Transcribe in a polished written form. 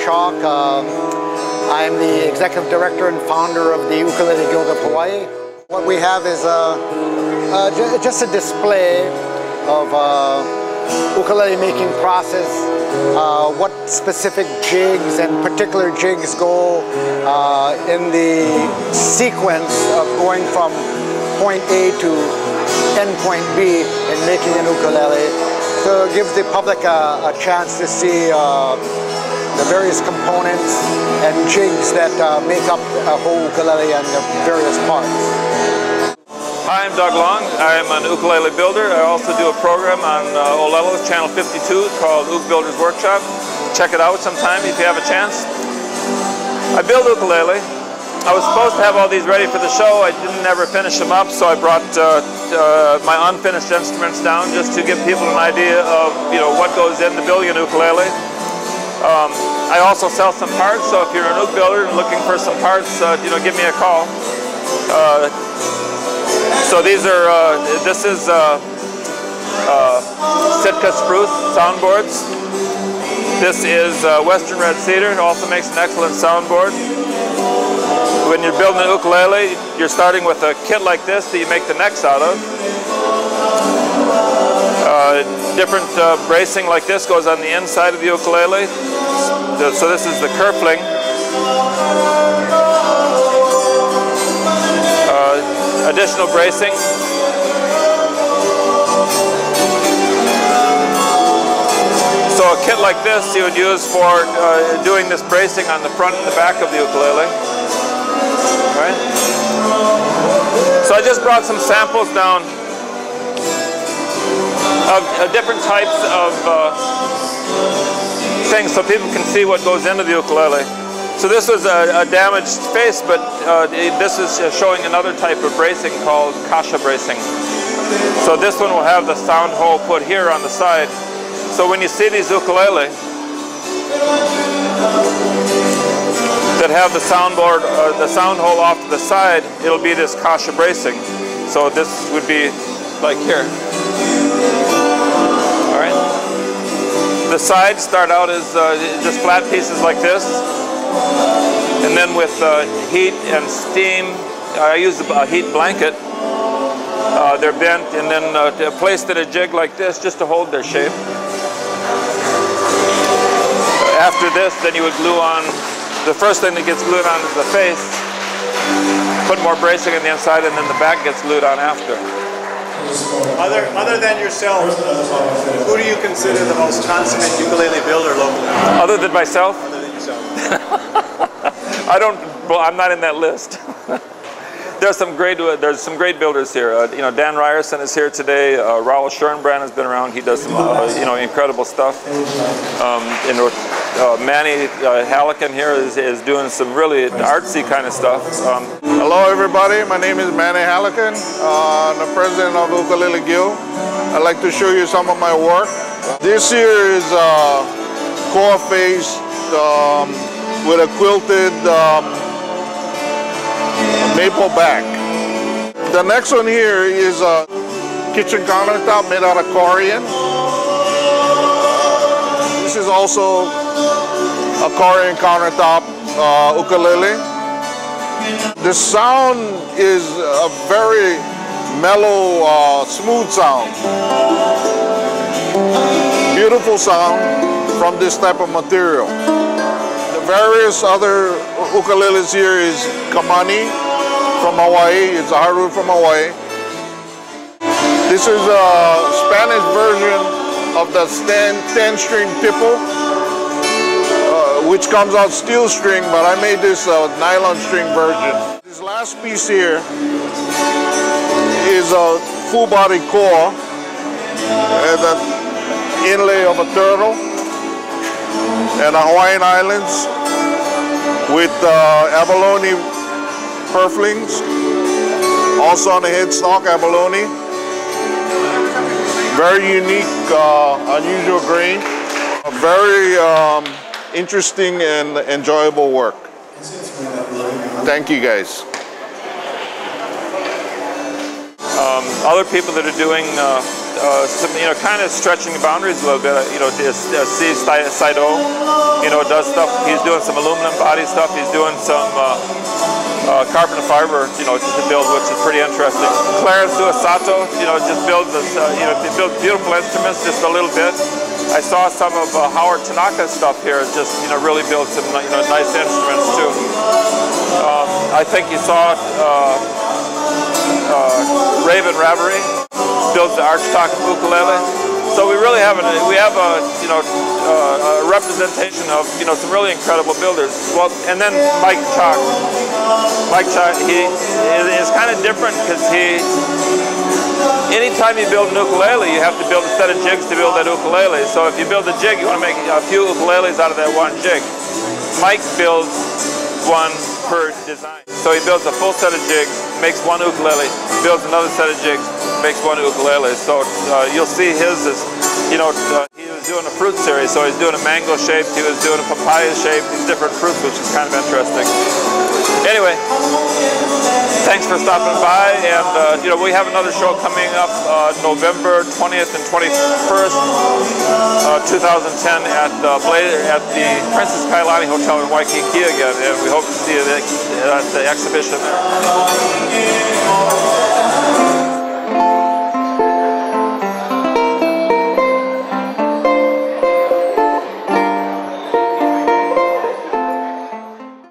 Chock. I'm the Executive Director and founder of the Ukulele Guild of Hawaii. What we have is just a display of ukulele making process, what specific jigs and particular jigs go in the sequence of going from point A to endpoint B in making an ukulele. So it gives the public a chance to see the various components and jigs that make up a whole ukulele and the various parts. Hi, I'm Doug Long. I'm an ukulele builder. I also do a program on Olela's channel 52 called Uk Builders Workshop. Check it out sometime if you have a chance. I build ukulele. I was supposed to have all these ready for the show. I didn't ever finish them up, so I brought my unfinished instruments down just to give people an idea of what goes into building an ukulele. I also sell some parts, so if you're an uk builder and looking for some parts, give me a call. So these are, this is Sitka spruce soundboards. This is Western red cedar. It also makes an excellent soundboard. When you're building an ukulele, you're starting with a kit like this that you make the necks out of. Different bracing like this goes on the inside of the ukulele. So this is the kerfling. Additional bracing. So a kit like this you would use for doing this bracing on the front and the back of the ukulele. Right? So I just brought some samples down of different types of things so people can see what goes into the ukulele. So this was a damaged face, but this is showing another type of bracing called kasha bracing. So this one will have the sound hole put here on the side. So when you see these ukulele that have the soundboard, the sound hole off to the side, it'll be this kasha bracing. So this would be like here. All right. The sides start out as just flat pieces like this. And then with heat and steam, I use a heat blanket. They're bent and then placed in a jig like this just to hold their shape. After this, then you would glue on, the first thing that gets glued on is the face, put more bracing on the inside, and then the back gets glued on after. Other than yourself, who do you consider the most consummate ukulele builder locally? Other than myself? Other than yourself. I'm not in that list. There's some great builders here. Dan Ryerson is here today. Raul Schoenbrand has been around. He does some incredible stuff. Manny Halligan here is doing some really artsy kind of stuff. Hello everybody, my name is Manny Halligan. I'm the president of the Ukulele Guild. I'd like to show you some of my work. This here is core face with a quilted maple back. The next one here is a kitchen countertop made out of corian. This is also a corian countertop ukulele. The sound is a very mellow, smooth sound. Beautiful sound from this type of material. The various other ukuleles here is Kamani from Hawaii. It's a hardwood from Hawaii. This is a Spanish version of the 10-string tipple, which comes out steel string, but I made this nylon string version. This last piece here is a full body core and an inlay of a turtle and a Hawaiian Islands with abalone purflings, also on the headstock abalone. Very unique, unusual grain. A very interesting and enjoyable work. Thank you guys. Other people that are doing some, kind of stretching the boundaries a little bit. Steve Saito, does stuff. He's doing some aluminum body stuff. He's doing some carbon fiber, to build, which is pretty interesting. Clarence Suasato, just builds builds beautiful instruments just a little bit. I saw some of Howard Tanaka's stuff here. Just really builds some nice instruments too. I think you saw Raven Ravery builds the Chock ukulele. So we really have a representation of some really incredible builders. Well, and then Mike Chock. Mike Chock, he is kind of different because anytime you build an ukulele, you have to build a set of jigs to build that ukulele. So if you build a jig, you want to make a few ukuleles out of that one jig. Mike builds one per design. So he builds a full set of jigs, makes one ukulele, builds another set of jigs, makes one ukulele. So you'll see his is, he was doing a fruit series. So he's doing a mango shape, he was doing a papaya shape, these different fruits, which is kind of interesting. Anyway, thanks for stopping by, and we have another show coming up November 20th and 21st, 2010 at the Princess Kailani Hotel in Waikiki again, and we hope to see you at the exhibition there.